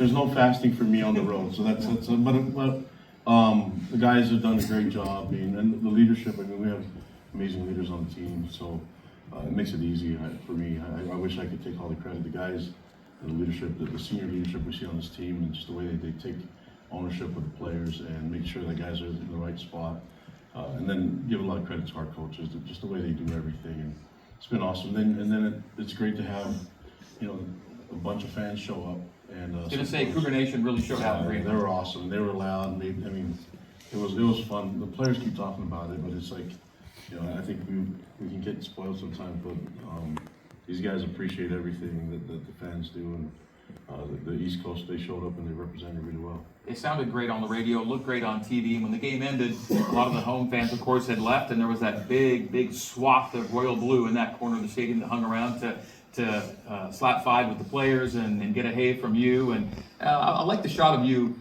there's no fasting for me on the road. So that's but the guys have done a great job. I mean, and the leadership. I mean, we have amazing leaders on the team, so it makes it easy for me. I wish I could take all the credit. The guys, the leadership, the senior leadership we see on this team, and just the way they take ownership of the players and make sure the guys are in the right spot. And then give a lot of credit to our coaches, just the way they do everything, and it's been awesome. And then it's great to have, a bunch of fans show up. And I was gonna say, Cougar Nation really showed out in Greenville. They were awesome. They were loud. It was fun. The players keep talking about it, but it's like, I think we can get spoiled sometimes. But these guys appreciate everything that the fans do, and the East Coast, they showed up and they represented really well. They sounded great on the radio, looked great on TV, and when the game ended, a lot of the home fans, of course, had left, and there was that big swath of royal blue in that corner of the stadium that hung around to slap five with the players and get a hey from you. And I like the shot of you,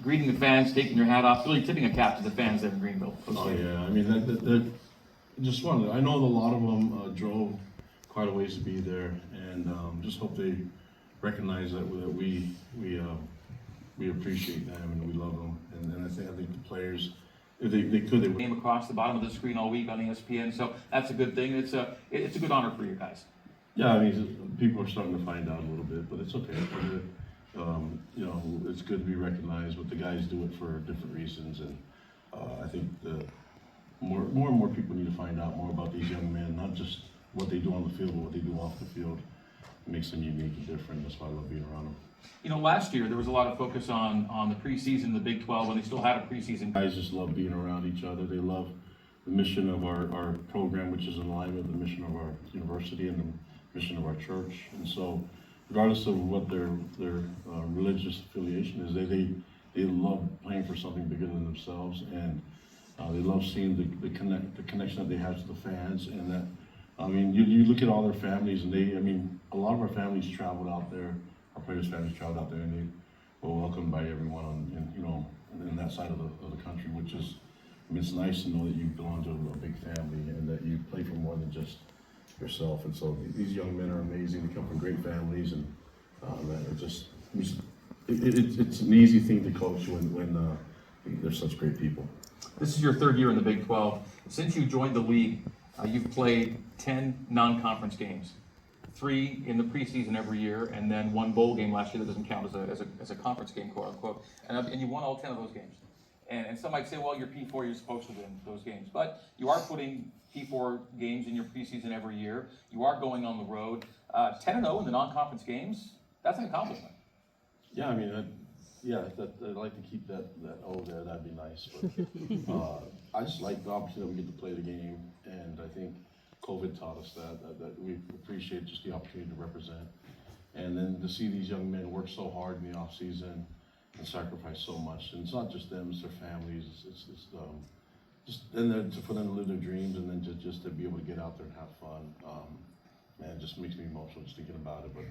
greeting the fans, taking your hat off, really tipping a cap to the fans there in Greenville. Oh yeah, I mean, that just wanted. I know a lot of them drove quite a ways to be there, and just hope they recognize that we appreciate them and we love them, and I think the players, if they could, they would. Came across the bottom of the screen all week on ESPN, so that's a good thing. It's a good honor for you guys. Yeah, I mean, people are starting to find out a little bit, but it's okay. It's good to be recognized, but the guys do it for different reasons, and I think more and more people need to find out more about these young men, not just what they do on the field, but what they do off the field. It makes them unique and different. That's why I love being around them. Last year there was a lot of focus on the preseason, the Big 12, when they still had a preseason. Guys just love being around each other. They love the mission of our program, which is in line with the mission of our university and the mission of our church. And so, regardless of what their religious affiliation is, they love playing for something bigger than themselves, and they love seeing the connection that they have to the fans. And that, you look at all their families, and a lot of our families traveled out there. Our players' families traveled out there, and they were welcomed by everyone in that side of the country, which is, it's nice to know that you belong to a big family and that you play for more than just yourself. And so these young men are amazing. They come from great families, and it's an easy thing to coach when they're such great people. This is your third year in the Big 12. Since you joined the league, you've played 10 non-conference games, 3 in the preseason every year, and then 1 bowl game last year that doesn't count as a conference game, quote unquote. And you won all 10 of those games. And some might say, well, you're P4, you're supposed to win those games. But you are putting P4 games in your preseason every year. You are going on the road. 10-0 in the non-conference games, that's an accomplishment. Yeah, I'd like to keep that O there. That'd be nice. But I just like the opportunity that we get to play the game, and I think COVID taught us that we appreciate just the opportunity to represent, and then to see these young men work so hard in the off season and sacrifice so much. And it's not just them; it's their families. It's for them to live their dreams, and then just to be able to get out there and have fun. It just makes me emotional just thinking about it. But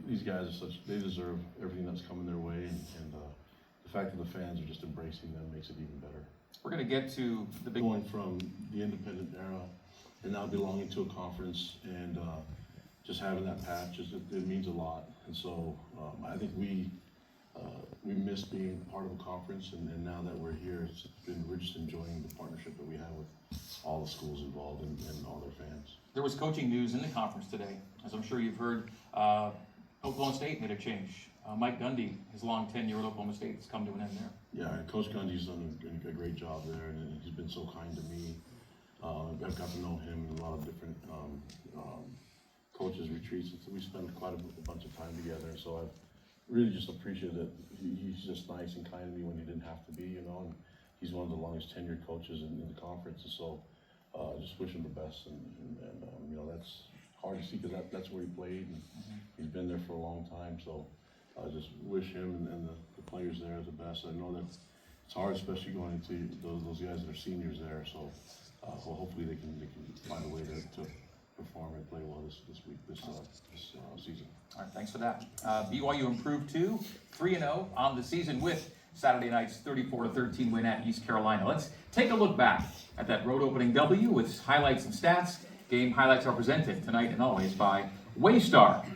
these guys they deserve everything that's coming their way, and the fact that the fans are just embracing them makes it even better. We're going to get to the big going from the independent era and now belonging to a conference, and just having that patch, it means a lot. And so I think we miss being part of a conference, and now that we're here, we're just enjoying the partnership that we have with all the schools involved and all their fans. There was coaching news in the conference today. As I'm sure you've heard, Oklahoma State made a change. Mike Gundy, his long tenure at Oklahoma State, has come to an end there. Yeah, Coach Gundy's done a great job there, and he's been so kind to me. I've got to know him in a lot of different coaches' retreats. We spent quite a bunch of time together, so I've really just appreciated that he's just nice and kind to me when he didn't have to be, and he's one of the longest tenured coaches in the conference, and so just wish him the best, and that's hard to see because that's where he played, and he's been there for a long time, so I just wish him and the players there the best. I know that it's hard, especially going into those guys that are seniors there, so hopefully they can find a way to perform and play well this season. All right, thanks for that. BYU improved to 3-0 on the season with Saturday night's 34-13 win at East Carolina. Let's take a look back at that road opening W with highlights and stats. Game highlights are presented tonight and always by Waystar.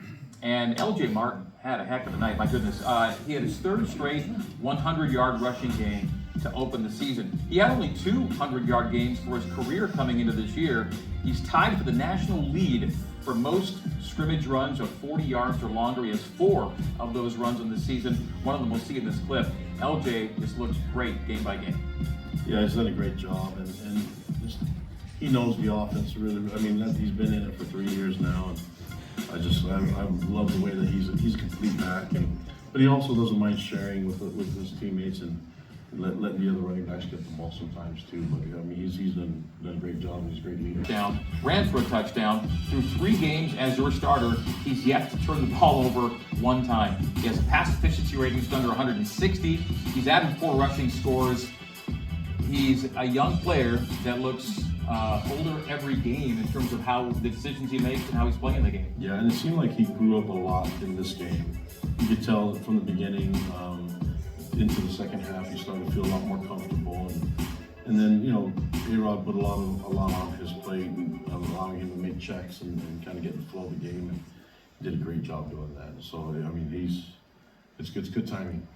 And LJ Martin had a heck of a night, my goodness. He had his third straight 100-yard rushing game to open the season. He had only 200-yard games for his career coming into this year. He's tied for the national lead for most scrimmage runs of 40 yards or longer. He has 4 of those runs in the season. One of them we'll see in this clip. LJ just looks great game by game. Yeah, he's done a great job, and just, he knows the offense really. I mean, he's been in it for 3 years now, and I love the way that he's a complete back, but he also doesn't mind sharing with his teammates and letting the other running backs get the ball sometimes too. But I mean, he's done a great job. He's a great leader. Ran for a touchdown. Through 3 games as your starter, he's yet to turn the ball over 1 time. He has a pass efficiency rating just under 160. He's added 4 rushing scores. He's a young player that looks older every game in terms of how the decisions he makes and how he's playing the game. Yeah, and it seemed like he grew up a lot in this game. You could tell from the beginning into the second half, he started to feel a lot more comfortable, and then A-Rod put a lot on his plate and allowing him to make checks and kind of get the flow of the game, and he did a great job doing that. So I mean, it's good timing,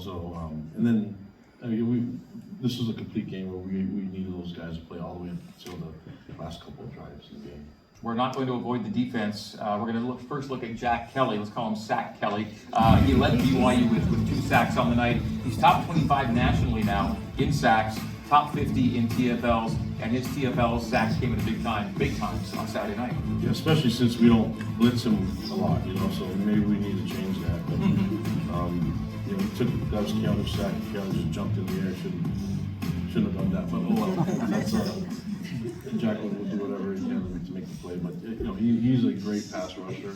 So and then. I mean, this is a complete game where we needed those guys to play all the way until the last couple of drives in the game. We're not going to avoid the defense. We're going to first look at Jack Kelly. Let's call him Sack Kelly. He led BYU with 2 sacks on the night. He's top 25 nationally now in sacks, top 50 in TFLs, and his TFL sacks came in big times on Saturday night. Yeah, especially since we don't blitz him a lot, so maybe we need to change that. But, that was Keanu's sack. Keanu just jumped in the air. Shouldn't have done that. But Jacqueline will do whatever he can to make the play. But he's a great pass rusher,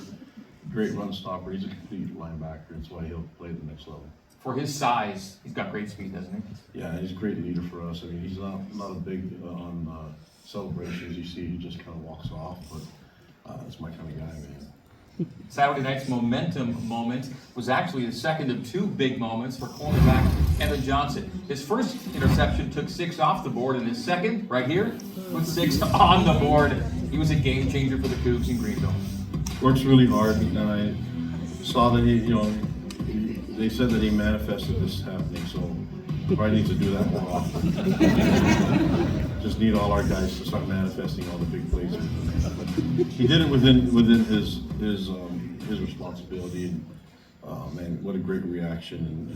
great run stopper. He's a complete linebacker. That's why he'll play at the next level. For his size, he's got great speed, doesn't he? Yeah, he's a great leader for us. I mean, he's not a big on celebrations. You see, he just kind of walks off. But that's my kind of guy, man. Saturday night's momentum moment was actually the second of 2 big moments for cornerback Evan Johnson. His first interception took 6 off the board, and his second, right here, put 6 on the board. He was a game changer for the Cougs in Greenville. Works really hard, and I saw that they said that he manifested this happening, so probably needs to do that more often. Just need all our guys to start manifesting all the big plays. He did it within his responsibility, and man, what a great reaction!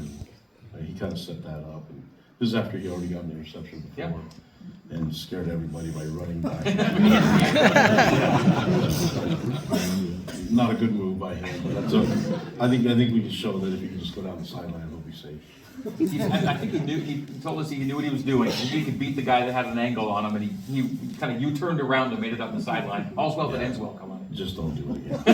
And he kind of set that up. And this is after he already got an interception before, and scared everybody by running back. Not a good move by him, but that's okay. I think we can show that if he can just go down the sideline, he'll be safe. I think he knew. He told us he knew what he was doing. He knew he could beat the guy that had an angle on him, and he kind of U-turned around and made it up the sideline. All's well that ends well. Come on. Just don't do it again.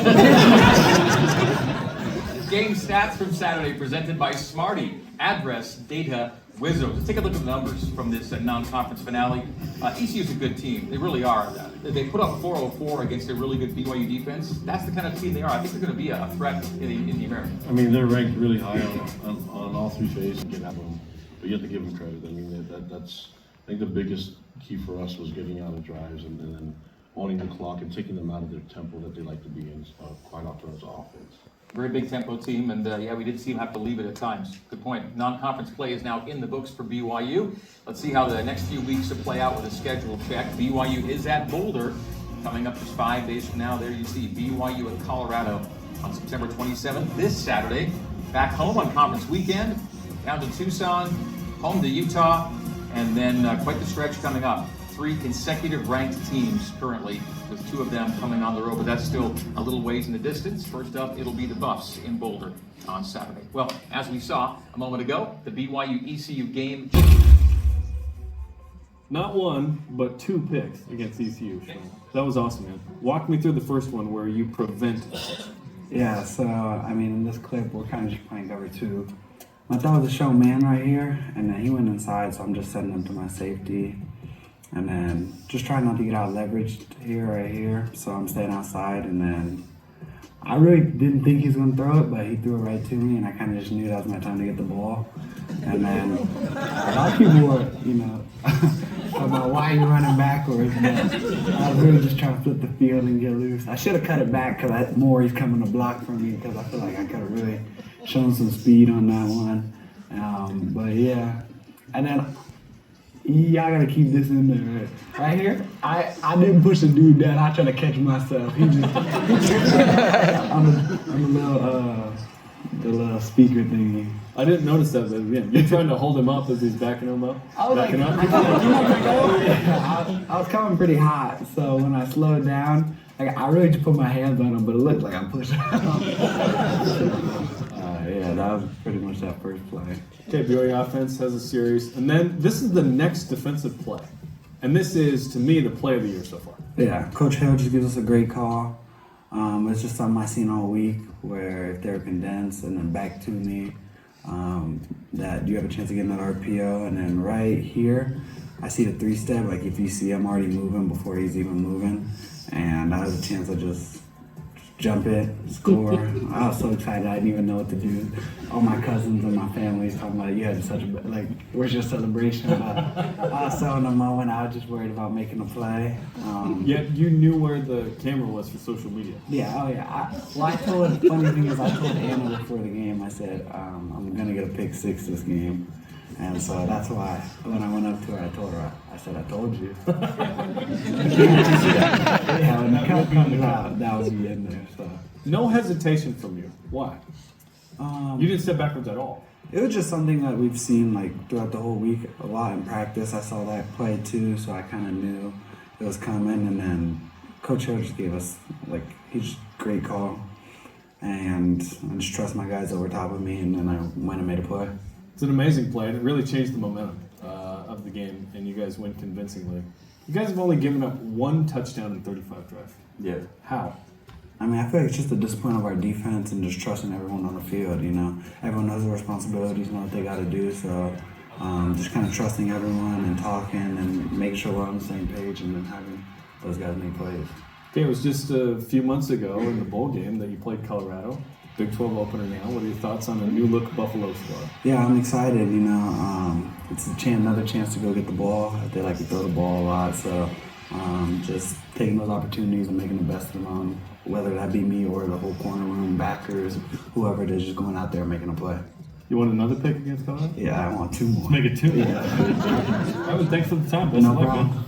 Game stats from Saturday presented by Smarty. Address, data, Wizzo. Let's take a look at the numbers from this non-conference finale. ECU's a good team. They really are. They put up 404 against a really good BYU defense. That's the kind of team they are. I think they're going to be a threat in the American. I mean, they're ranked really high on all 3 phases. Get at them, but you have to give them credit. I mean, that's I think the biggest key for us was getting out of drives and then owning the clock and taking them out of their tempo that they like to be in quite often as offense. Very big tempo team, and we did see him have to leave it at times. Good point. Non-conference play is now in the books for BYU. Let's see how the next few weeks will play out with a schedule check. BYU is at Boulder coming up just 5 days from now. There you see BYU at Colorado on September 27th, this Saturday. Back home on conference weekend, down to Tucson, home to Utah, and then quite the stretch coming up. 3 consecutive ranked teams currently, with 2 of them coming on the road, but that's still a little ways in the distance. First up, it'll be the Buffs in Boulder on Saturday. Well, as we saw a moment ago, the BYU-ECU game. Not 1, but 2 picks against ECU. So that was awesome, man. Walk me through the first one where you prevented. Yeah, so, I mean, in this clip, we're kind of just playing cover 2. I thought it was a show man right here, and then he went inside, so I'm just setting him to my safety. And then just trying not to get out leveraged right here. So I'm staying outside, and then I really didn't think he was going to throw it, but he threw it right to me, and I kind of just knew that was my time to get the ball. And then a lot of people were, about why you running backwards. But I was really just trying to flip the field and get loose. I should have cut it back because Maury's coming to block for me because I feel like I could have really shown some speed on that one. But yeah, and then y'all gotta keep this in there right here. I didn't push the dude down. I tried to catch myself. He just on the little speaker thingy. I didn't notice that, but again, you're trying to hold him up as he's backing him up. I was backing up. I was coming pretty hot, so when I slowed down, like I really just put my hands on him, but it looked like I'm pushing him. Yeah, that was pretty much that first play. Okay, BYU offense has a series, and then this is the next defensive play, and this is to me the play of the year so far. Yeah, Coach Hill just gives us a great call. It's just something I've seen all week where if they're condensed and then back to me, that you have a chance of getting that RPO. And then right here, I see the 3-step. Like if you see him already moving before he's even moving, and I have a chance to just jump it, score. I was so excited I didn't even know what to do. All my cousins and my family talking about, you had such a, like, where's your celebration? But I was so in the moment, I was just worried about making a play. Yet you knew where the camera was for social media. Yeah, oh yeah. Funny thing is I told Anna before the game, I said, I'm gonna get a pick 6 this game. And so that's why when I went up to her, I told her, I said, I told you. Yeah, when the cut comes out, that would be in there. So No hesitation from you. Why? You didn't step backwards at all. it was just something that we've seen like throughout the whole week a lot in practice. I saw that play too, so I kind of knew it was coming. And then Coach Hill just gave us he's great call, and I just trust my guys over top of me, and then I went and made a play. It's an amazing play, and it really changed the momentum of the game, and you guys win convincingly. You guys have only given up 1 touchdown in 35 drives. Yeah. How? I mean, I feel like it's just the discipline of our defense and just trusting everyone on the field, you know. Everyone knows their responsibilities, know what they got to do, so just kind of trusting everyone and talking and making sure we're on the same page and then having those guys make plays. Okay, it was just a few months ago in the bowl game that you played Colorado. Big 12 opener now. What are your thoughts on a new look Buffalo squad? Yeah, I'm excited, you know. It's another chance to go get the ball. They like to throw the ball a lot, so just taking those opportunities and making the best of them, whether that be me or the whole corner room, backers, whoever it is, just going out there and making a play. You want another pick against Colorado? Yeah, I want 2 more. Make it 2. Yeah. Evan, thanks for the time. Best No of luck, problem. man.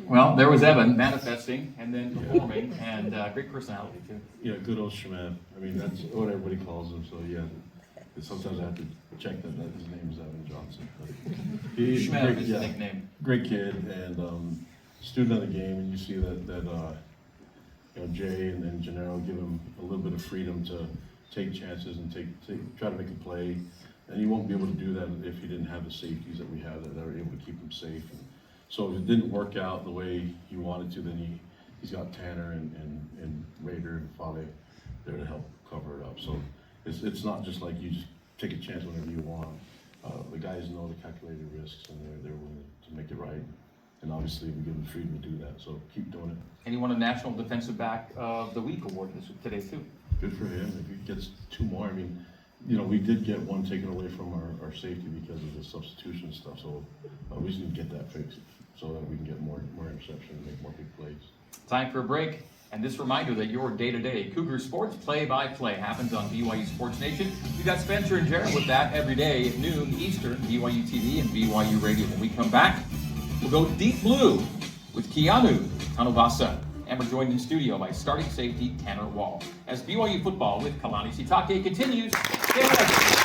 Well, there was Evan manifesting and then performing, and great personality too. Yeah, good old Schmad. I mean, that's what everybody calls him, so yeah. Sometimes I have to check that his name is Evan Johnson. But he's Schmad great, is yeah, the nickname. great kid and student of the game, and you see that you know, Jay and Gennaro give him a little bit of freedom to take chances and try to make a play. And he won't be able to do that if he didn't have the safeties that we have that are able to keep him safe. And so if it didn't work out the way he wanted to, then he's got Tanner and Raider and Fale there to help cover it up. So it's not just like you just take a chance whenever you want. The guys know the calculated risks and they're willing to make it right. And obviously we give them freedom to do that. So keep doing it. And he won a National Defensive Back of the Week award today too. Good for him. If he gets 2 more, I mean, you know, we did get 1 taken away from our safety because of the substitution stuff. So we just need to get that fixed so that we can get more interceptions and make more big plays. Time for a break. And this reminder that your day-to-day Cougar Sports play-by-play happens on BYU Sports Nation. We got Spencer and Jared with that every day at noon Eastern, BYU TV and BYU Radio. When we come back, we'll go deep blue with Keanu Tanuvasa. And we're joined in studio by starting safety Tanner Wall. As BYU football with Kalani Sitake continues, stay with us.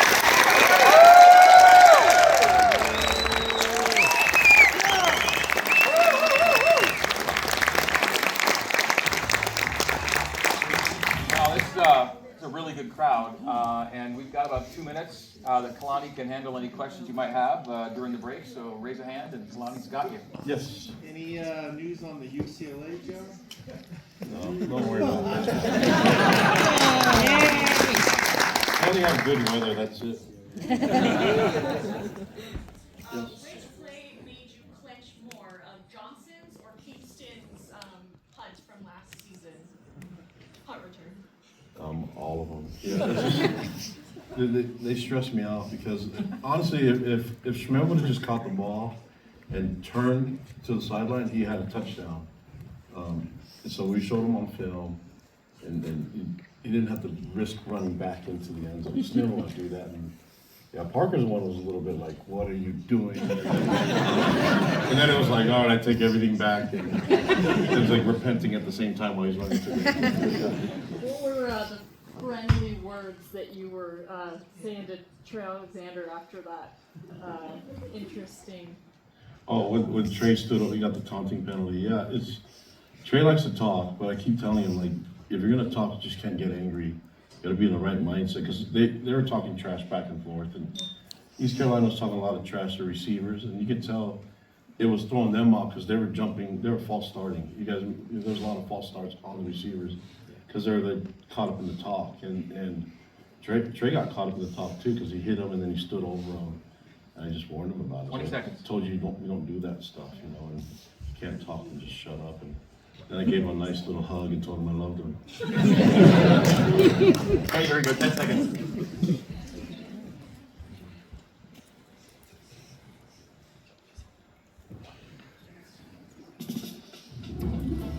It's a really good crowd, and we've got about 2 minutes that Kalani can handle any questions you might have during the break, so raise a hand and Kalani's got you. Yes. Any news on the UCLA, Joe? No, don't worry about that. I only have good weather, that's it. Which play made you clench more, of Johnson's or Kingston's punt from last season? Punt return. All of them. Yeah, they stress me out because honestly, if Schmel would have just caught the ball and turned to the sideline, he had a touchdown. And so we showed him on film, and he didn't have to risk running back into the end zone. He just never want to do that. And yeah, Parker's one was a little bit like, what are you doing? And then it was like, all right, I take everything back. And it was like repenting at the same time while he's running to the What were the friendly words that you were saying to Trey Alexander after that interesting? Oh, when Trey stood up, he got the taunting penalty. Yeah, Trey likes to talk, but I keep telling him, like, if you're gonna talk, you just can't get angry. You gotta be in the right mindset, because they were talking trash back and forth, and East Carolina was talking a lot of trash to receivers, and you could tell it was throwing them off because they were jumping, they were false starting. You guys, there's a lot of false starts on the receivers because they're caught up in the talk, and Trey got caught up in the talk too because he hit him and then he stood over him. And I just warned him about it. 20 So seconds. I told you, you don't do that stuff, and you can't talk and just shut up. And then I gave him a nice little hug and told him I loved him. Hey, very good. 10 seconds.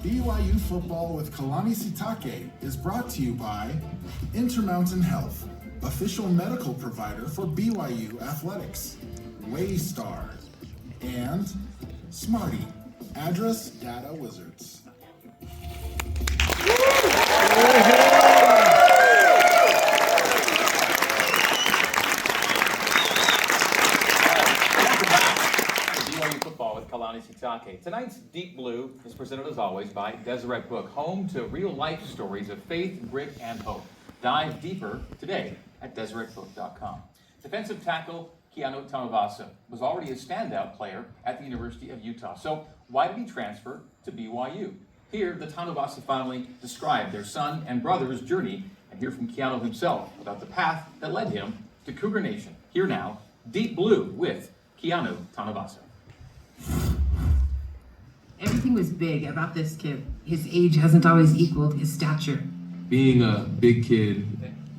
BYU Football with Kalani Sitake is brought to you by Intermountain Health, official medical provider for BYU Athletics, Waystar, and Smarty, address data wizards. BYU Football with Kalani Sitake. Tonight's Deep Blue is presented as always by Deseret Book, home to real-life stories of faith, grit, and hope. Dive deeper today at DeseretBook.com. Defensive tackle Keanu Tanavasa was already a standout player at the University of Utah. So why did he transfer to BYU? Here, the Tanavasa family described their son and brother's journey and hear from Keanu himself about the path that led him to Cougar Nation. Here now, Deep Blue with Keanu Tanavasa. Everything was big about this kid. His age hasn't always equaled his stature. Being a big kid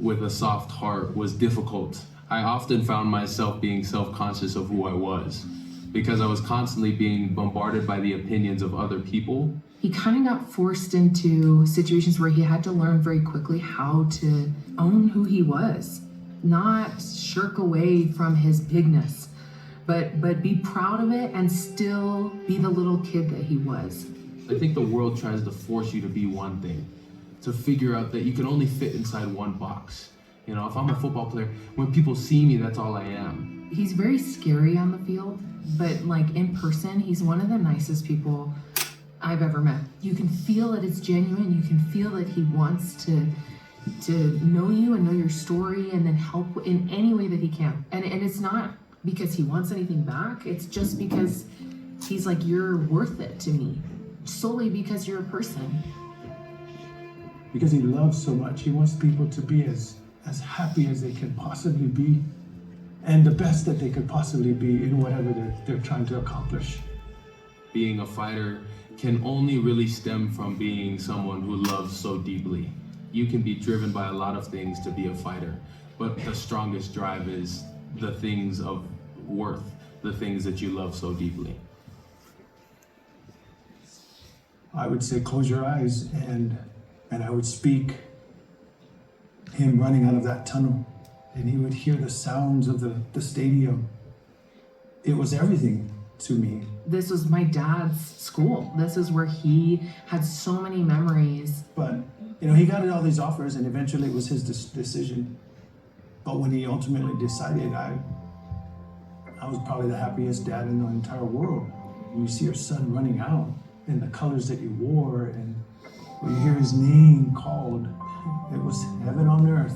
with a soft heart was difficult. I often found myself being self-conscious of who I was because I was constantly being bombarded by the opinions of other people. He kind of got forced into situations where he had to learn very quickly how to own who he was, not shirk away from his bigness, but be proud of it and still be the little kid that he was. I think the world tries to force you to be one thing, to figure out that you can only fit inside one box. You know, if I'm a football player, when people see me, that's all I am. He's very scary on the field, but like in person, he's one of the nicest people I've ever met. You can feel that it's genuine. You can feel that he wants to know you and know your story and then help in any way that he can. And it's not because he wants anything back. It's just because he's like, you're worth it to me, solely because you're a person. Because he loves so much. He wants people to be as happy as they can possibly be and the best that they could possibly be in whatever they're trying to accomplish. Being a fighter can only really stem from being someone who loves so deeply. You can be driven by a lot of things to be a fighter, but the strongest drive is the things of worth, the things that you love so deeply. I would say close your eyes and I would speak him running out of that tunnel and he would hear the sounds of the stadium. It was everything to me. This was my dad's school. This is where he had so many memories. But, you know, he got all these offers and eventually it was his decision. But when he ultimately decided, I was probably the happiest dad in the entire world. When you see your son running out in the colors that you wore and when you hear his name called, it was heaven on earth.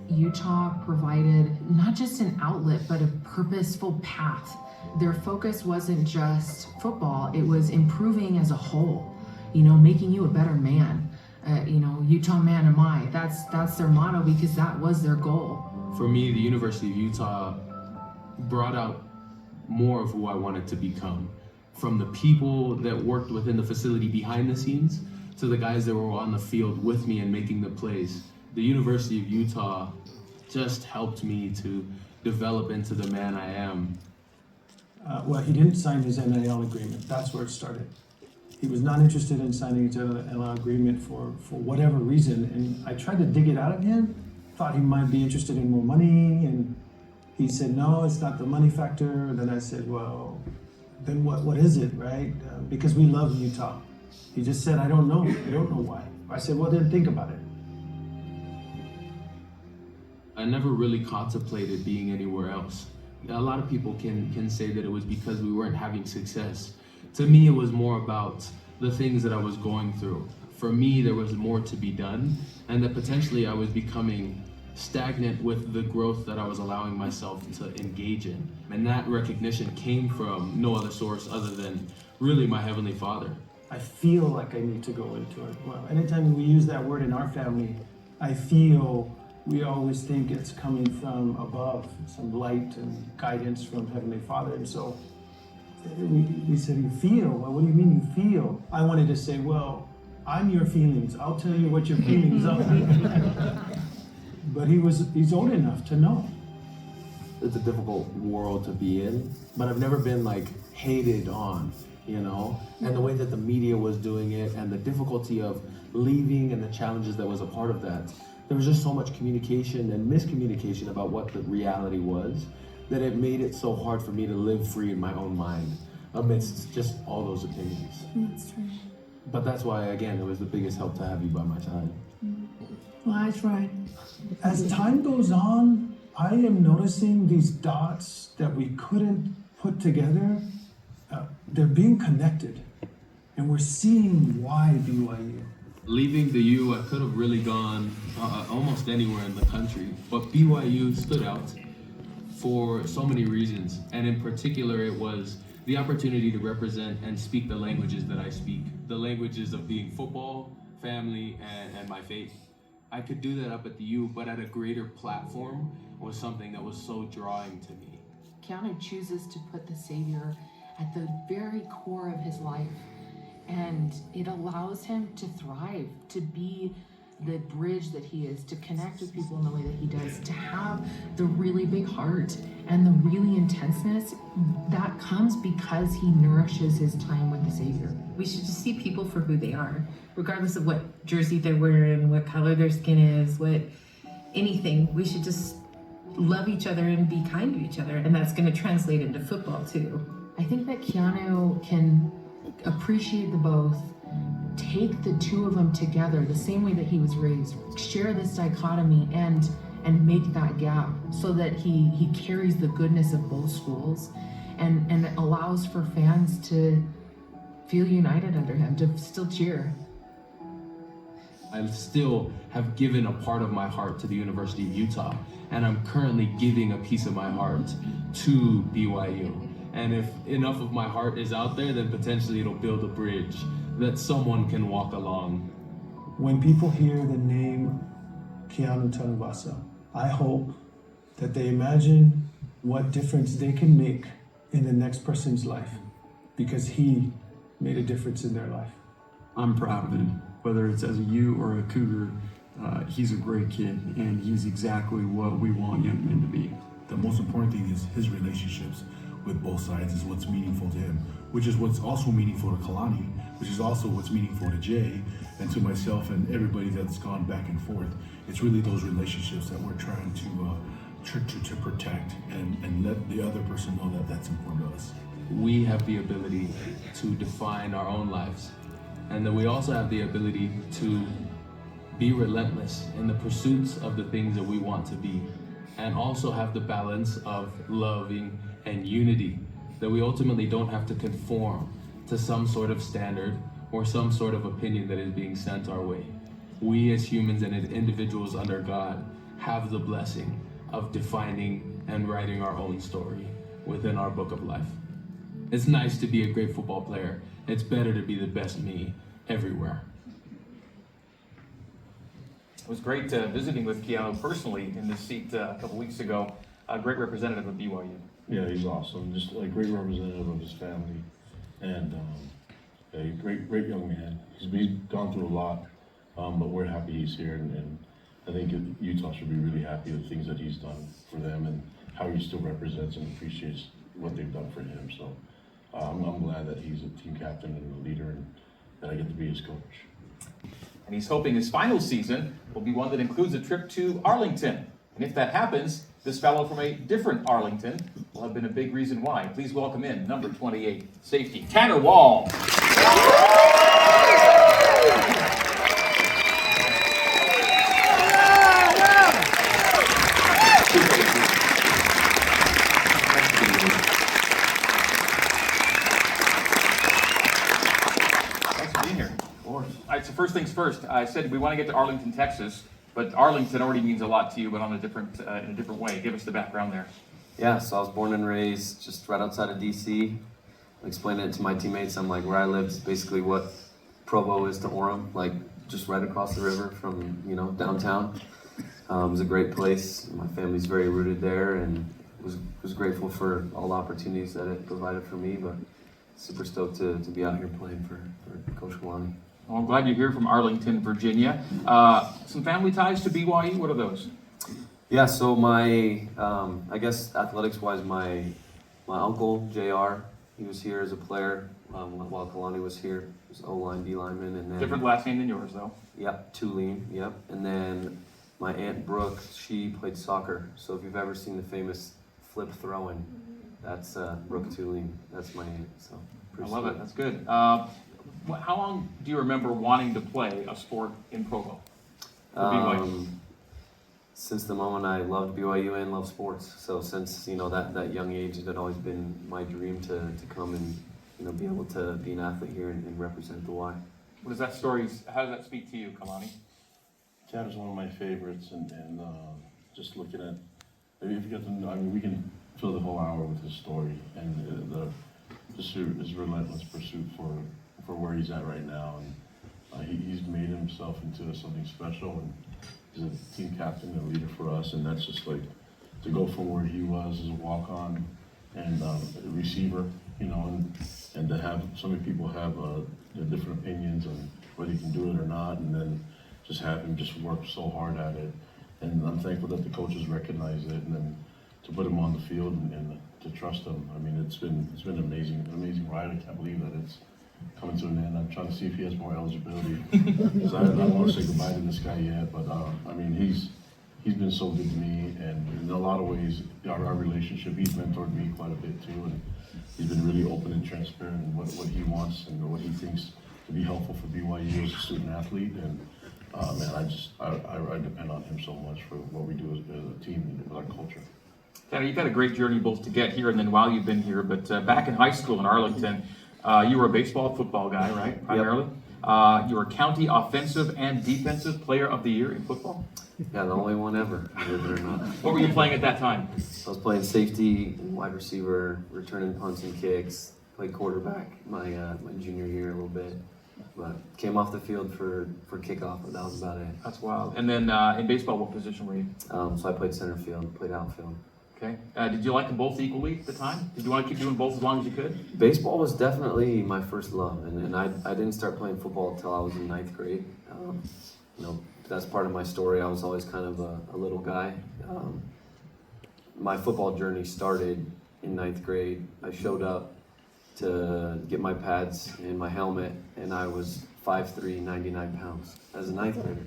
Utah provided not just an outlet, but a purposeful path. Their focus wasn't just football, it was improving as a whole, you know, making you a better man. Utah man am I. That's their motto because that was their goal. For me, the University of Utah brought out more of who I wanted to become. From the people that worked within the facility behind the scenes to the guys that were on the field with me and making the plays. The University of Utah just helped me to develop into the man I am Well, he didn't sign his NIL agreement. That's where it started. He was not interested in signing his NIL agreement for whatever reason, and I tried to dig it out of him. Thought he might be interested in more money, and he said, no, it's not the money factor. Then I said, well, then what is it, right? Because we love Utah. He just said, I don't know why. I said, well, then think about it. I never really contemplated being anywhere else. A lot of people can say that it was because we weren't having success. To me, it was more about the things that I was going through. For me, there was more to be done, and that potentially I was becoming stagnant with the growth that I was allowing myself to engage in. And that recognition came from no other source other than really my Heavenly Father. I feel like I need to go into it. Well, anytime we use that word in our family, I feel we always think it's coming from above, some light and guidance from Heavenly Father. And so we said, you feel? Well, what do you mean you feel? I wanted to say, well, I'm your feelings. I'll tell you what your feelings are. But he's old enough to know. It's a difficult world to be in, but I've never been like hated on, you know? And the way that the media was doing it and the difficulty of leaving and the challenges that was a part of that, there was just so much communication and miscommunication about what the reality was that it made it so hard for me to live free in my own mind amidst just all those opinions. That's true. But that's why, again, it was the biggest help to have you by my side. Well, I tried. As time goes on, I am noticing these dots that we couldn't put together. They're being connected, and we're seeing why BYU. Leaving the U, I could have really gone almost anywhere in the country, but BYU stood out for so many reasons, and in particular, it was the opportunity to represent and speak the languages that I speak, the languages of being football, family, and my faith. I could do that up at the U, but at a greater platform was something that was so drawing to me. Keanu chooses to put the Savior at the very core of his life, and it allows him to thrive, to be the bridge that he is, to connect with people in the way that he does, to have the really big heart and the really intenseness that comes because he nourishes his time with the Savior. We should just see people for who they are, regardless of what jersey they're wearing, what color their skin is, what anything. We should just love each other and be kind to each other, and that's going to translate into football too. I think that Keanu can appreciate the both, take the two of them together the same way that he was raised, share this dichotomy and make that gap so that he carries the goodness of both schools and allows for fans to feel united under him, to still cheer. I still have given a part of my heart to the University of Utah, and I'm currently giving a piece of my heart to BYU. And if enough of my heart is out there, then potentially it'll build a bridge that someone can walk along. When people hear the name Keanu Tanuvasa, I hope that they imagine what difference they can make in the next person's life, because he made a difference in their life. I'm proud of him. Whether it's as a U or a Cougar, he's a great kid, and he's exactly what we want young men to be. The most important thing is his relationships with both sides is what's meaningful to him, which is what's also meaningful to Kalani, which is also what's meaningful to Jay and to myself and everybody that's gone back and forth. It's really those relationships that we're trying to protect and let the other person know that that's important to us. We have the ability to define our own lives, and that we also have the ability to be relentless in the pursuits of the things that we want to be, and also have the balance of loving and unity, that we ultimately don't have to conform to some sort of standard or some sort of opinion that is being sent our way. We as humans and as individuals under God have the blessing of defining and writing our own story within our book of life. It's nice to be a great football player. It's better to be the best me everywhere. It was great visiting with Keanu personally in this seat a couple weeks ago. A great representative of BYU. Yeah, he's awesome. Just like great representative of his family, and yeah, great young man. He's gone through a lot, but we're happy he's here, and I think Utah should be really happy with things that he's done for them and how he still represents and appreciates what they've done for him. So I'm glad that he's a team captain and a leader, and that I get to be his coach. And he's hoping his final season will be one that includes a trip to Arlington. And if that happens, this fellow from a different Arlington will have been a big reason why. Please welcome in number 28, safety, Tanner Wall. Thanks for being here. Of course. All right, so first things first, I said we want to get to Arlington, Texas. But Arlington already means a lot to you, but on a different, in a different way. Give us the background there. Yeah, so I was born and raised just right outside of DC. I explained it to my teammates. I'm like, where I lived is basically what Provo is to Orem, like just right across the river from, you know, downtown. It was a great place. My family's very rooted there, and was grateful for all the opportunities that it provided for me. But super stoked to be out here playing for Coach Kalani. Well, I'm glad you're here from Arlington, Virginia. Some family ties to BYU. What are those? Yeah, so my, I guess athletics-wise, my uncle, JR, he was here as a player while Kalani was here. He was O-line, D-lineman, and then... Different last name than yours, though. Yep, Tulane, yep. And then my Aunt Brooke, she played soccer. So if you've ever seen the famous flip throwing, that's Brooke Tulane. That's my aunt, so... I love it, that's good. How long do you remember wanting to play a sport in Provo? Since the moment I loved BYU and loved sports. So since, you know, that young age, it had always been my dream to come and, you know, be able to be an athlete here and represent the Y. What is that story, how does that speak to you, Kalani? Chad is one of my favorites, and just looking at, if you get to know, I mean, we can fill the whole hour with his story and his relentless pursuit for where he's at right now, and he's made himself into something special, and he's a team captain and a leader for us, and that's just like to go from where he was as a walk-on and a receiver, you know, and to have so many people have different opinions on whether he can do it or not, and then just have him just work so hard at it, and I'm thankful that the coaches recognize it, and then to put him on the field and to trust him. I mean, it's been an amazing ride. I can't believe that it's coming to an end. I'm trying to see if he has more eligibility. Because I don't want to say goodbye to this guy yet, but I mean, he's been so good to me, and in a lot of ways, our relationship, he's mentored me quite a bit too, and he's been really open and transparent in what he wants and what he thinks to be helpful for BYU as a student athlete. And man, I depend on him so much for what we do as a team and with our culture. Tanner, you've had a great journey both to get here and then while you've been here, but back in high school in Arlington, you were a baseball, football guy, right, primarily? Yep. You were county offensive and defensive player of the year in football? Yeah, the only one ever, believe it or not. What were you playing at that time? I was playing safety, wide receiver, returning punts and kicks, played quarterback my junior year a little bit, but came off the field for kickoff, but that was about it. That's wild. And then in baseball, what position were you? So I played center field, played outfield. Okay. Did you like them both equally at the time? Did you want to keep doing both as long as you could? Baseball was definitely my first love, and I didn't start playing football until I was in 9th grade. You know, that's part of my story. I was always kind of a little guy. My football journey started in 9th grade. I showed up to get my pads and my helmet, and I was 5'3", 99 pounds as a 9th grader.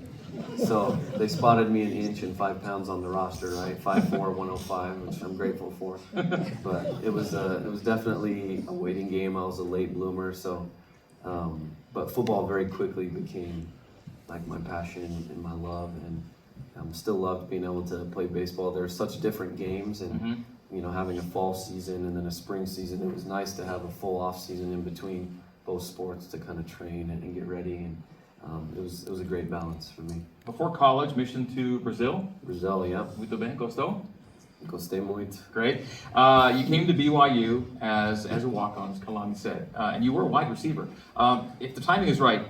So they spotted me an inch and 5 pounds on the roster, right? 5'4", 105, which I'm grateful for. But it was definitely a waiting game. I was a late bloomer, so but football very quickly became like my passion and my love, and still loved being able to play baseball. There are such different games, and you know, having a fall season and then a spring season, it was nice to have a full off season in between both sports to kind of train and get ready. And it was a great balance for me. Before college, mission to Brazil? Brazil, yeah. Muito bem, gostou? Gostei muito. Great. You came to BYU as a walk-on, as Kalani said, and you were a wide receiver. If the timing is right,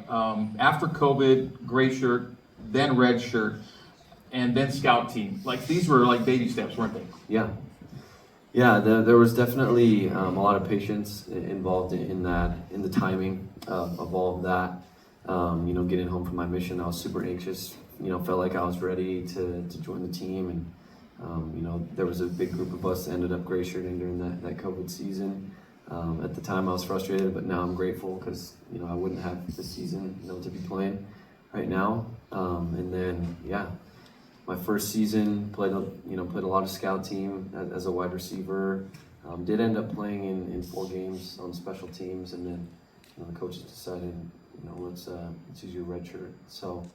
after COVID, gray shirt, then red shirt, and then scout team. Like, these were like baby steps, weren't they? Yeah. Yeah, there was definitely a lot of patience involved in that, in the timing of all of that. You know, getting home from my mission, I was super anxious. You know, felt like I was ready to join the team, and you know, there was a big group of us that ended up gray shirting during that COVID season. At the time I was frustrated, but now I'm grateful because, I wouldn't have this season, to be playing right now. And then, my first season played a lot of scout team as a wide receiver. Did end up playing in 4 games on special teams, and then the coaches decided, let's use your red shirt. So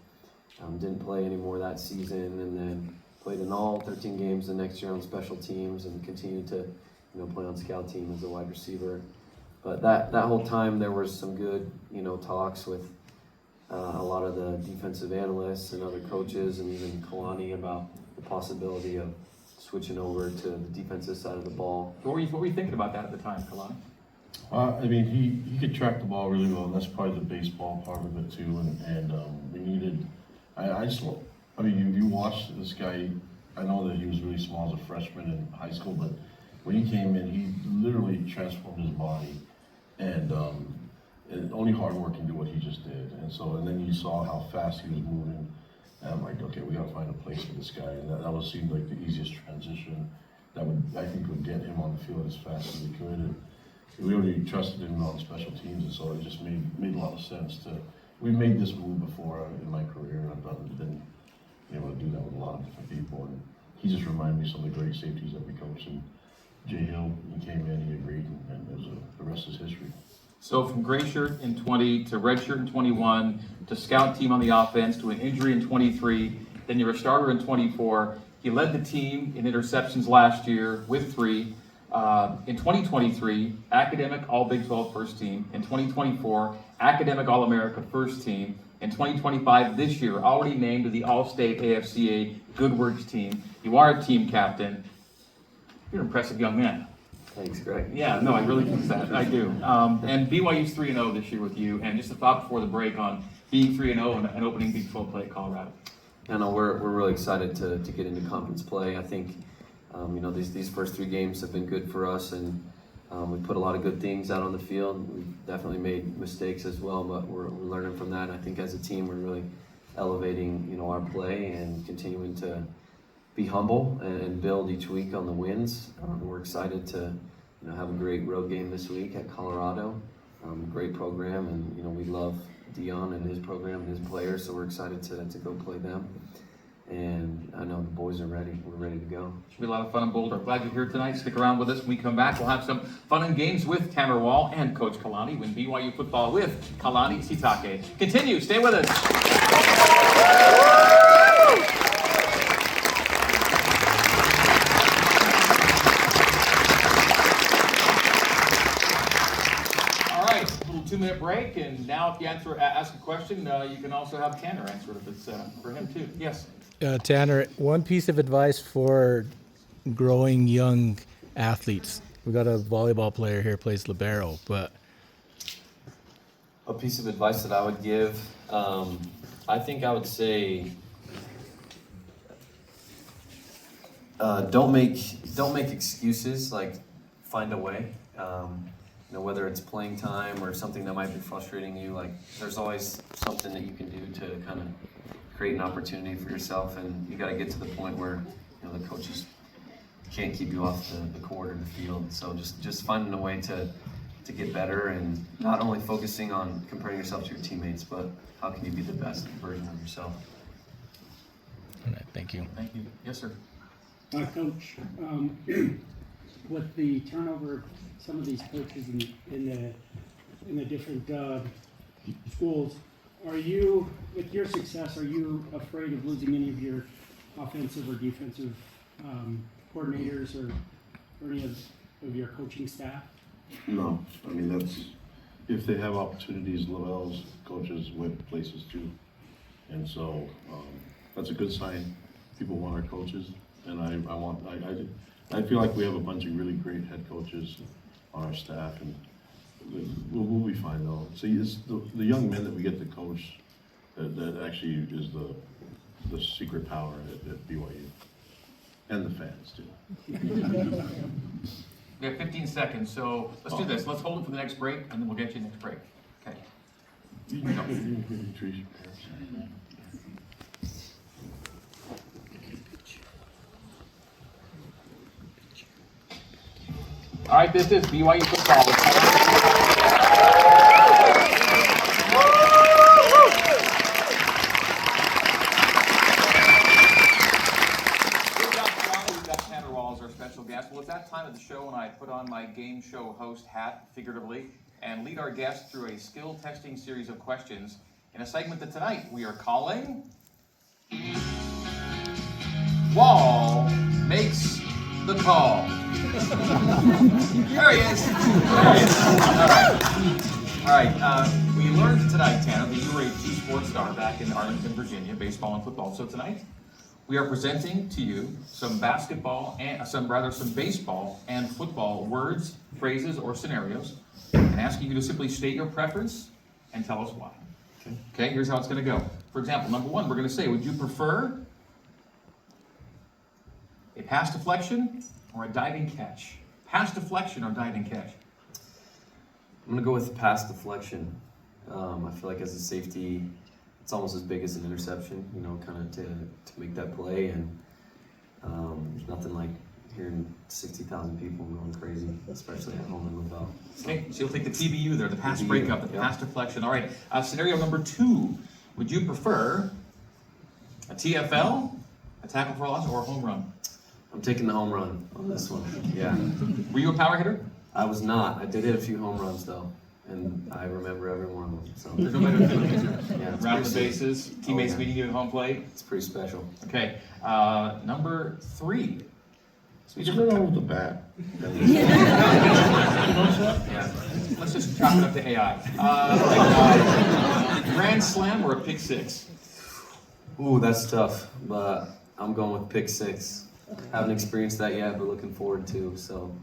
didn't play anymore that season, and then played in all 13 games the next year on special teams, and continued to play on scout team as a wide receiver. But that whole time there was some good talks with a lot of the defensive analysts and other coaches, and even Kalani, about the possibility of switching over to the defensive side of the ball. What were you thinking about that at the time, Kalani? He could track the ball really well, and that's probably the baseball part of it too. And we needed. If you watch this guy, I know that he was really small as a freshman in high school, but when he came in, he literally transformed his body, and only hard work can do what he just did. And then you saw how fast he was moving, and I'm like, okay, we gotta find a place for this guy, and that seemed like the easiest transition that would get him on the field as fast as we could. And we already trusted him on special teams, and so it just made a lot of sense to. We made this move before in my career. I've been able to do that with a lot of different people, and he just reminded me of some of the great safeties that we coached. And Jay Hill, he came in, he agreed, and the rest is history. So from gray shirt in 20 to red shirt in 21 to scout team on the offense to an injury in 23, then you're a starter in 24. He led the team in interceptions last year with 3. In 2023, academic All Big 12 first team. In 2024, academic All America first team. In 2025, this year, already named to the All-State AFCA Good Works team. You are a team captain. You're an impressive young man. Thanks, Greg. Yeah, no, I really think that. I do. And BYU's 3-0 this year with you. And just a thought before the break on being 3-0 and opening Big 12 play at Colorado. We're really excited to get into conference play. I think these first 3 games have been good for us, and we put a lot of good things out on the field. We've definitely made mistakes as well, but we're learning from that. I think as a team, we're really elevating our play and continuing to be humble and build each week on the wins. We're excited to have a great road game this week at Colorado. Great program, and we love Dion and his program and his players, so we're excited to go play them. And I know the boys are ready. We're ready to go. Should be a lot of fun in Boulder. Glad you're here tonight. Stick around with us when we come back. We'll have some fun and games with Tanner Wall and Coach Kalani when BYU football with Kalani Sitake. Continue. Stay with us. All right, a little 2-minute break, and now if you ask a question, you can also have Tanner answer it if it's for him too. Yes. Tanner, one piece of advice for growing young athletes. We got a volleyball player here, plays libero, but a piece of advice that I would give, I think I would say, don't make excuses. Like, find a way. Whether it's playing time or something that might be frustrating you, like there's always something that you can do to kind of create an opportunity for yourself, and you got to get to the point where the coaches can't keep you off the court or the field. So just finding a way to get better, and not only focusing on comparing yourself to your teammates, but how can you be the best version of yourself. All right, thank you. Thank you. Yes, sir. Coach, with the turnover of some of these coaches in the different schools, are you, with your success, are you afraid of losing any of your offensive or defensive coordinators or any of your coaching staff? No, that's if they have opportunities. Lavelle's coaches went places too, and so that's a good sign. People want our coaches, and I feel like we have a bunch of really great head coaches on our staff, and we'll be fine though. See, it's the young men that we get to coach that actually is the secret power at BYU, and the fans too. We have 15 seconds, so let's do this. Let's hold it for the next break, and then we'll get you next break. Okay. All right, this is BYU football. We've got Tanner Wall as our special guest. Well, it's that time of the show when I put on my game show host hat, figuratively, and lead our guests through a skill testing series of questions in a segment that tonight we are calling Wall Makes the Call. There he is. There he is. All right. We learned tonight, Tanner, that you were a two-sport star back in Arlington, Virginia, baseball and football. So tonight, we are presenting to you some baseball and football words, phrases, or scenarios, and asking you to simply state your preference and tell us why. Okay, here's how it's going to go. For example, number one, we're going to say, would you prefer a pass deflection or a diving catch? Pass deflection or diving catch? I'm going to go with pass deflection. I feel like as a safety, it's almost as big as an interception, you know, kind of to make that play. And there's nothing like hearing 60,000 people going crazy, especially at home in Lavelle. Okay, so you'll take the TBU there, the pass breakup, the yep. pass deflection. All right, scenario number two. Would you prefer a TFL, a tackle for loss, or a home run? I'm taking the home run on this one. Yeah. Were you a power hitter? I was not. I did hit a few home runs though, and I remember every one of them. So There's no better feeling, is there? Yeah, it's Round the pretty bases, teammates meeting you at home plate. It's pretty special. Okay, number three. What's going on with the bat? Yeah. Let's just chalk it up to AI. Grand slam or a pick six? Ooh, that's tough, but I'm going with pick six. Haven't experienced that yet, but looking forward to. So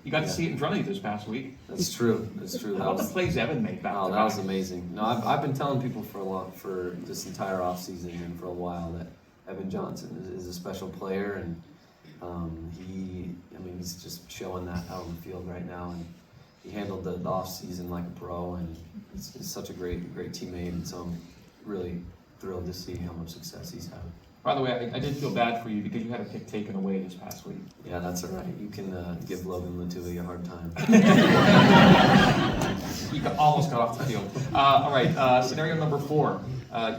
you got to see it in front of you this past week. That's true. That's true. How about the plays Evan made back? Oh, that was amazing. No, I've been telling people for this entire offseason and for a while that Evan Johnson is a special player, and he's just showing that out on the field right now, and he handled the offseason like a pro, and he's such a great teammate, and so I'm really thrilled to see how much success he's having. By the way, I did feel bad for you because you had a pick taken away this past week. Yeah, that's all right. You can give Logan Latuli a hard time. You almost got off the field. All right, scenario number four.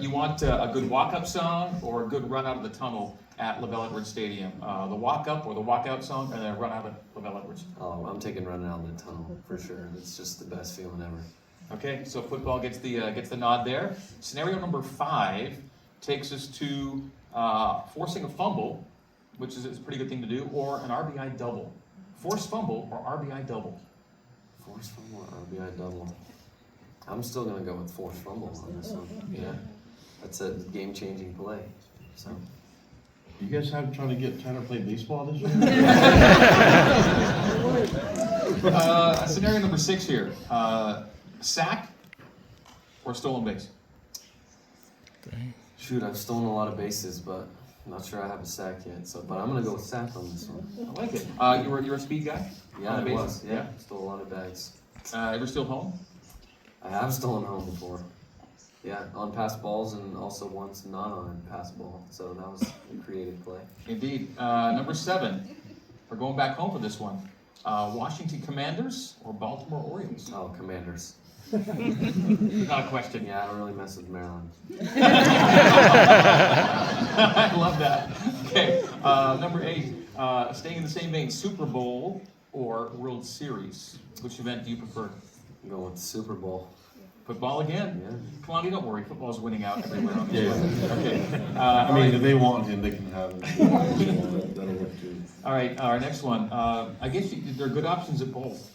You want a good walk-up song or a good run out of the tunnel at LaVell Edwards Stadium? The walk-up or the walk-out song, and then run out of LaVell Edwards? Oh, I'm taking running out of the tunnel for sure. It's just the best feeling ever. Okay, so football gets the nod there. Scenario number five takes us to forcing a fumble, which is a pretty good thing to do, or an RBI double. Forced fumble or RBI double? Forced fumble or RBI double? I'm still going to go with forced fumble on this one. Yeah, that's a game-changing play. So, You guys have trying to get Tanner to play baseball this year? Scenario number six here. Sack or stolen base? Shoot, I've stolen a lot of bases, but I'm not sure I have a sack yet. So, but I'm gonna go with sack on this one. I like it. You're a speed guy? Yeah, on the I bases? was. Yeah, stole a lot of bags. Ever steal home? I have stolen home before. Yeah, on pass balls and also once not on pass ball. So that was a creative play. Indeed. Number seven. We're going back home for this one. Washington Commanders or Baltimore Orioles? Oh, Commanders. Not a question. Yeah, I don't really mess with Maryland. I love that. Okay, number eight. Staying in the same vein, Super Bowl or World Series? Which event do you prefer? I'm going with the Super Bowl. Football again? Yeah. Kalani, don't worry. Football's winning out everywhere on this Yeah. one. Okay. I mean, if they want him, they can have him. That'll work too. All right, our next one. I guess there are good options at both.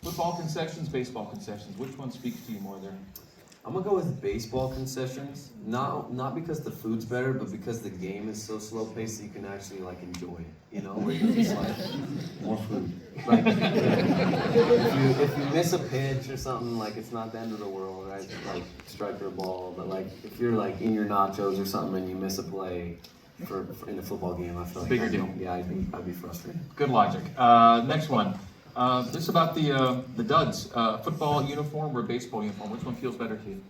Football concessions, baseball concessions. Which one speaks to you more there? I'm gonna go with baseball concessions. Not because the food's better, but because the game is so slow paced that you can actually like enjoy it. You know, where you're just like More food. like if you miss a pitch or something, like it's not the end of the world, right? Like strike or ball, but like if you're like in your nachos or something and you miss a play for in a football game, I feel like Bigger deal. Yeah, I'd be frustrated. Good logic. Next one. This is about the duds. Football uniform or baseball uniform? Which one feels better to you?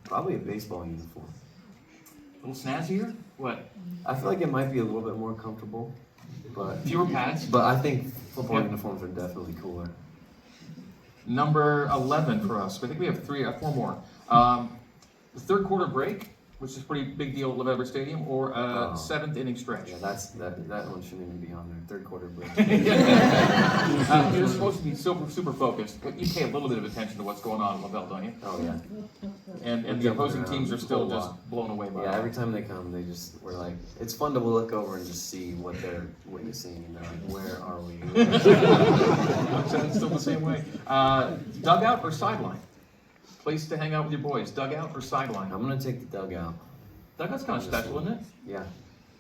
Probably a baseball uniform. A little snazzier? What? I feel like it might be a little bit more comfortable. but Fewer pads. But I think football Yeah. uniforms are definitely cooler. Number 11 for us. I think we have four more. The third quarter break, which is a pretty big deal at LeVebre Stadium, or a seventh inning stretch. Yeah, that one shouldn't even be on there. Third quarter break. You're supposed to be super focused, but you pay a little bit of attention to what's going on in LaBelle, don't you? Oh yeah. And the opposing teams are still just blown away by it. Yeah, every time they come, we're like, it's fun to look over and just see what they're witnessing, and they're like, where are we? It's still the same way. Dugout or sideline? Place to hang out with your boys, dugout or sideline? I'm gonna take the dugout. Dugout's kind of special, isn't it? Yeah.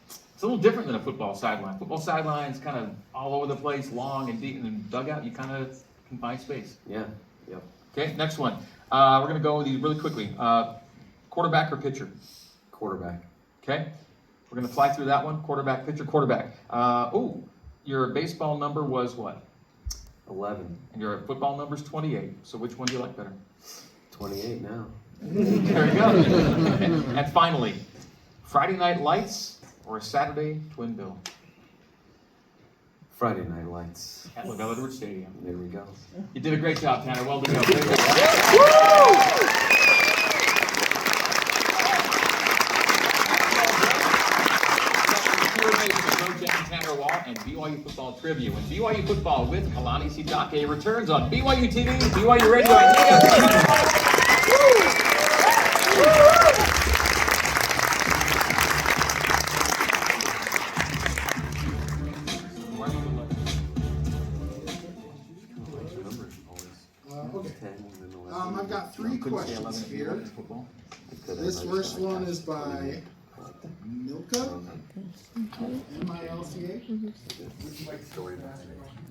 It's a little different than a football sideline. Football sideline's kind of all over the place, long and deep, and in dugout you kind of can find space. Yeah. Yep. Okay, next one. We're gonna go with these really quickly. Quarterback or pitcher? Quarterback. Okay, we're gonna fly through that one. Quarterback, pitcher, quarterback. Your baseball number was what? 11. And your football number's 28. So which one do you like better? 28 now. There you go. And finally, Friday Night Lights or Saturday Twin Bill? Friday Night Lights. At LaBelle Edwards Stadium. There we go. You did a great job, Tanner. Well done. Tanner Wall and BYU football trivia. When BYU football with Kalani Sitake returns on BYU TV, BYU Radio, Okay. I've got three questions here. This first one is by Milka, M-I-L-C-A. Would you like to story that?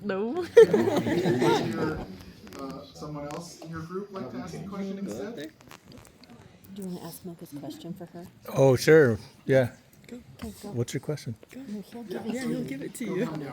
No. Would your, someone else in your group like to ask a question instead? Do you want to ask Milka's question for her? Oh, sure. Yeah. Okay, go. What's your question? No, he'll give it to you.